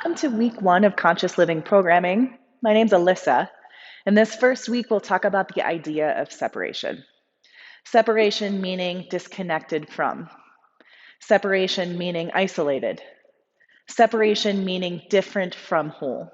welcome to week 1 of Conscious Living Programming. My name's Alyssa, and this first week we'll talk about the idea of separation. Separation meaning disconnected from. Separation meaning isolated. Separation meaning different from whole.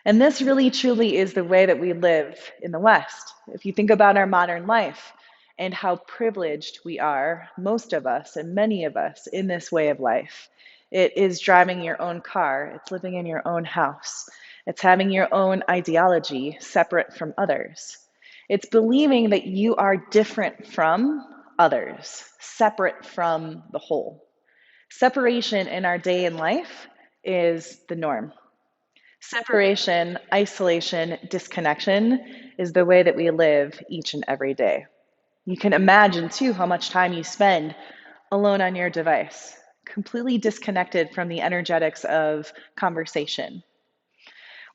And this really truly is the way that we live in the West. If you think about our modern life and how privileged we are, most of us and many of us in this way of life, it is driving your own car, it's living in your own house, it's having your own ideology separate from others. It's believing that you are different from others, separate from the whole. Separation in our day in life is the norm. Separation, isolation, disconnection is the way that we live each and every day. You can imagine, too, how much time you spend alone on your device, completely disconnected from the energetics of conversation.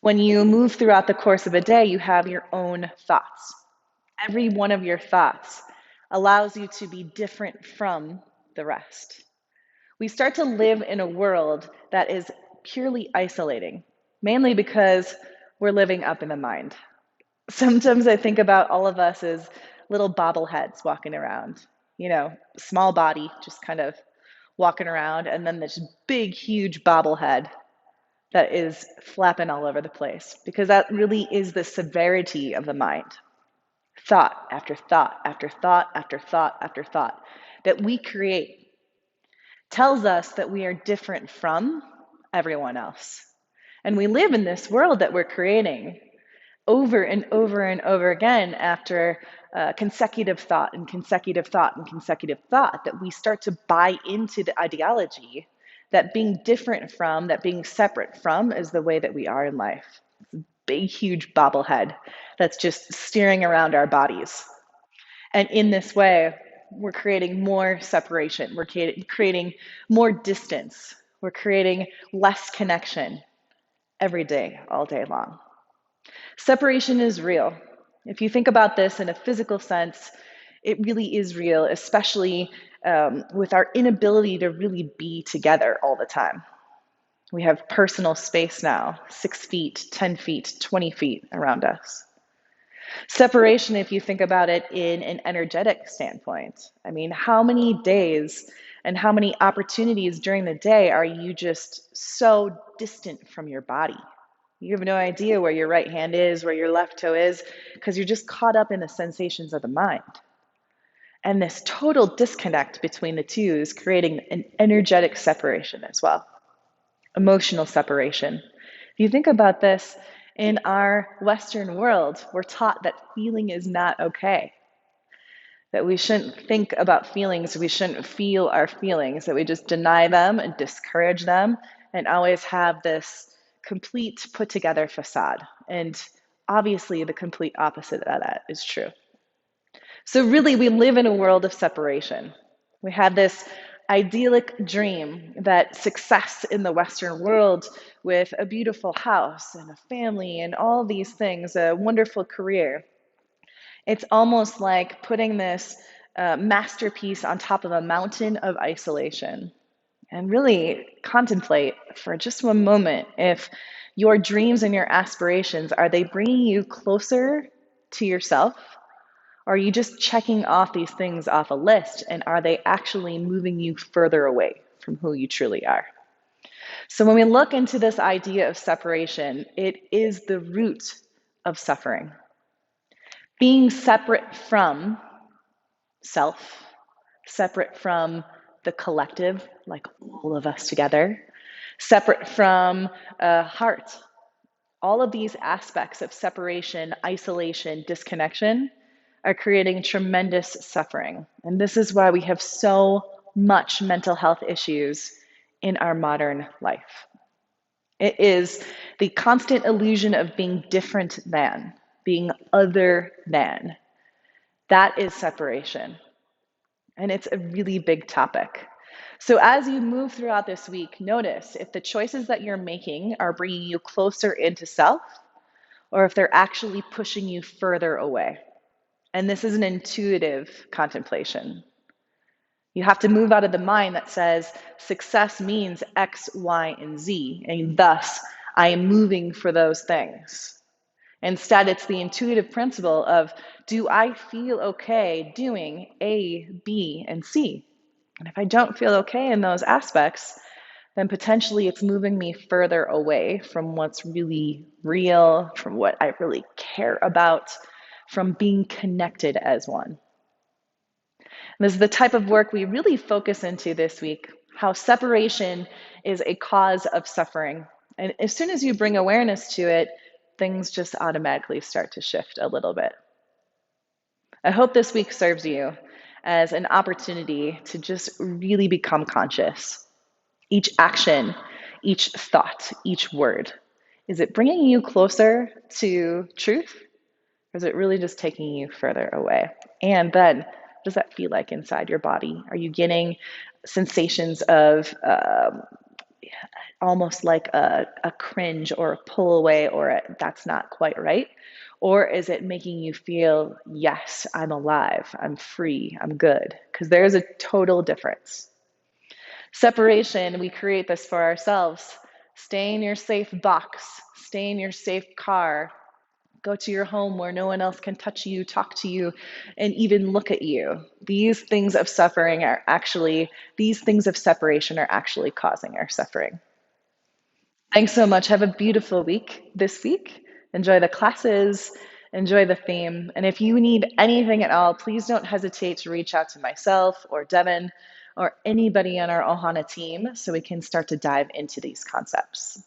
When you move throughout the course of a day, you have your own thoughts. Every one of your thoughts allows you to be different from the rest. We start to live in a world that is purely isolating, mainly because we're living up in the mind. Sometimes I think about all of us as little bobbleheads walking around, small body, just kind of walking around, and then this big, huge bobblehead that is flapping all over the place, because that really is the severity of the mind. Thought after thought after thought after thought after thought that we create tells us that we are different from everyone else. And we live in this world that we're creating over and over and over again after consecutive thought and consecutive thought and consecutive thought, that we start to buy into the ideology that being different from, that being separate from is the way that we are in life. It's a big, huge bobblehead that's just steering around our bodies. And in this way, we're creating more separation. We're creating more distance. We're creating less connection every day, all day long. Separation is real. If you think about this in a physical sense, it really is real, especially with our inability to really be together all the time. We have personal space now, 6 feet, 10 feet, 20 feet around us. Separation, if you think about it in an energetic standpoint, I mean, how many days and how many opportunities during the day are you just so distant from your body? You have no idea where your right hand is, where your left toe is, because you're just caught up in the sensations of the mind. And this total disconnect between the two is creating an energetic separation as well, emotional separation. If you think about this, in our Western world, we're taught that feeling is not okay, that we shouldn't think about feelings, we shouldn't feel our feelings, that we just deny them and discourage them and always have this complete put together facade. And obviously the complete opposite of that is true. So really we live in a world of separation. We have this idyllic dream that success in the Western world with a beautiful house and a family and all these things, a wonderful career. It's almost like putting this masterpiece on top of a mountain of isolation. And really contemplate for just one moment if your dreams and your aspirations, are they bringing you closer to yourself? Or are you just checking off these things off a list, and are they actually moving you further away from who you truly are? So when we look into this idea of separation, it is the root of suffering. Being separate from self, separate from the collective, like all of us together, separate from heart. All of these aspects of separation, isolation, disconnection are creating tremendous suffering. And this is why we have so much mental health issues in our modern life. It is the constant illusion of being different than, being other than. That is separation. And it's a really big topic. So as you move throughout this week, notice if the choices that you're making are bringing you closer into self, or if they're actually pushing you further away. And this is an intuitive contemplation. You have to move out of the mind that says success means X, Y, and Z, and thus I am moving for those things. Instead, it's the intuitive principle of, do I feel okay doing A, B, and C? And if I don't feel okay in those aspects, then potentially it's moving me further away from what's really real, from what I really care about, from being connected as one. And this is the type of work we really focus into this week, how separation is a cause of suffering. And as soon as you bring awareness to it, things just automatically start to shift a little bit. I hope this week serves you as an opportunity to just really become conscious. Each action, each thought, each word, is it bringing you closer to truth? Or is it really just taking you further away? And then, what does that feel like inside your body? Are you getting sensations of almost like a cringe or a pull away or a, that's not quite right? Or is it making you feel, yes, I'm alive, I'm free, I'm good? Because there's a total difference. Separation, we create this for ourselves. Stay in your safe box, stay in your safe car, go to your home where no one else can touch you, talk to you, and even look at you. These things of suffering are actually, these things of separation are actually causing our suffering. Thanks so much. Have a beautiful week this week. Enjoy the classes, enjoy the theme. And if you need anything at all, please don't hesitate to reach out to myself or Devin or anybody on our Ohana team so we can start to dive into these concepts.